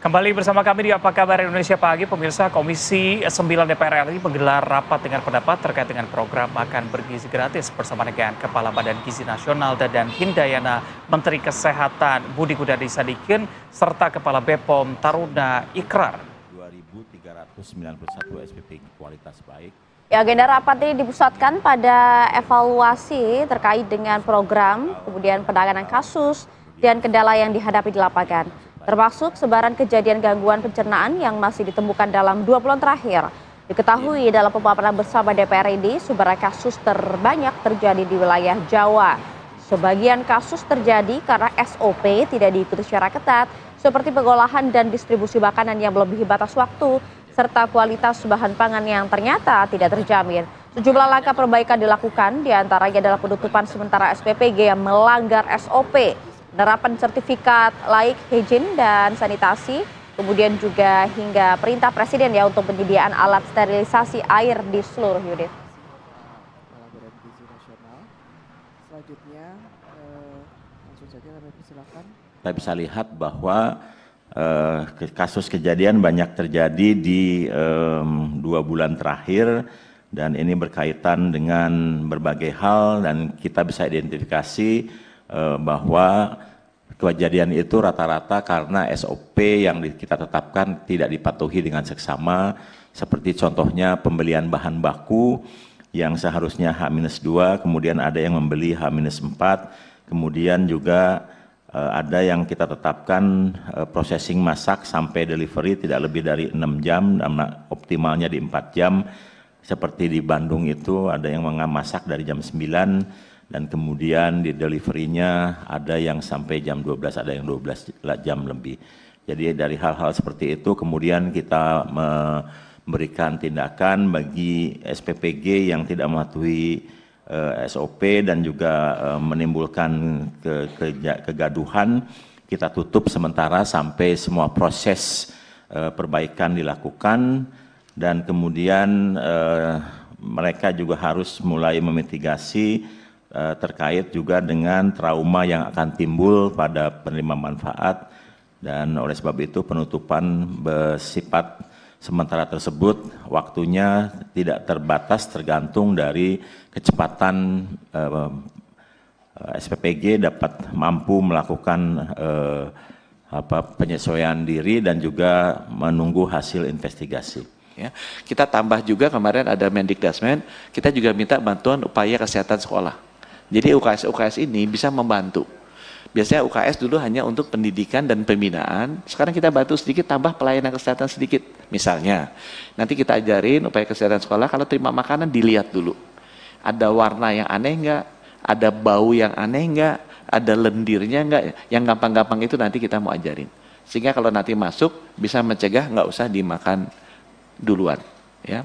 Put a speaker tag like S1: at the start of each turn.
S1: Kembali bersama kami di Apa Kabar Indonesia Pagi, pemirsa. Komisi 9 DPR RI menggelar rapat dengar pendapat terkait dengan program makan bergizi gratis bersama dengan Kepala Badan Gizi Nasional Dadan Hindayana, Menteri Kesehatan Budi Gunadi Sadikin, serta Kepala BPOM Taruna Ikrar.
S2: 2.391 SPP kualitas baik.
S3: Agenda rapat ini dipusatkan pada evaluasi terkait dengan program, kemudian penanganan kasus, dan kendala yang dihadapi di lapangan, termasuk sebaran kejadian gangguan pencernaan yang masih ditemukan dalam 2 bulan terakhir. Diketahui dalam pemaparan bersama DPR ini, sumber kasus terbanyak terjadi di wilayah Jawa. Sebagian kasus terjadi karena SOP tidak diikuti secara ketat, seperti pengolahan dan distribusi makanan yang melebihi batas waktu, serta kualitas bahan pangan yang ternyata tidak terjamin. Sejumlah langkah perbaikan dilakukan, diantaranya adalah penutupan sementara SPPG yang melanggar SOP, penerapan sertifikat laik higien dan sanitasi, kemudian juga hingga perintah Presiden ya untuk penyediaan alat sterilisasi air di seluruh unit.
S4: Selanjutnya, langsung saja kami persilakan.
S2: Kita bisa lihat bahwa kasus kejadian banyak terjadi di 2 bulan terakhir, dan ini berkaitan dengan berbagai hal, dan kita bisa identifikasi bahwa kejadian itu rata-rata karena SOP yang kita tetapkan tidak dipatuhi dengan seksama, seperti contohnya pembelian bahan baku yang seharusnya H-2, kemudian ada yang membeli H-4, kemudian juga ada yang kita tetapkan processing masak sampai delivery tidak lebih dari 6 jam, dan optimalnya di 4 jam, seperti di Bandung itu ada yang masak dari jam 9, dan kemudian di delivery-nya ada yang sampai jam 12, ada yang 12 jam lebih. Jadi dari hal-hal seperti itu kemudian kita memberikan tindakan bagi SPPG yang tidak mematuhi SOP dan juga menimbulkan kegaduhan. Kita tutup sementara sampai semua proses perbaikan dilakukan, dan kemudian mereka juga harus mulai memitigasi terkait juga dengan trauma yang akan timbul pada penerima manfaat, dan oleh sebab itu penutupan bersifat sementara tersebut waktunya tidak terbatas, tergantung dari kecepatan SPPG dapat mampu melakukan penyesuaian diri dan juga menunggu hasil investigasi.
S5: Ya, kita tambah juga kemarin ada Mendikdasmen, kita juga minta bantuan upaya kesehatan sekolah. Jadi UKS-UKS ini bisa membantu. Biasanya UKS dulu hanya untuk pendidikan dan pembinaan, sekarang kita bantu sedikit, tambah pelayanan kesehatan sedikit. Misalnya, nanti kita ajarin upaya kesehatan sekolah, kalau terima makanan dilihat dulu. Ada warna yang aneh enggak, ada bau yang aneh enggak, ada lendirnya enggak, yang gampang-gampang itu nanti kita mau ajarin. Sehingga kalau nanti masuk, bisa mencegah nggak usah dimakan duluan. Ya.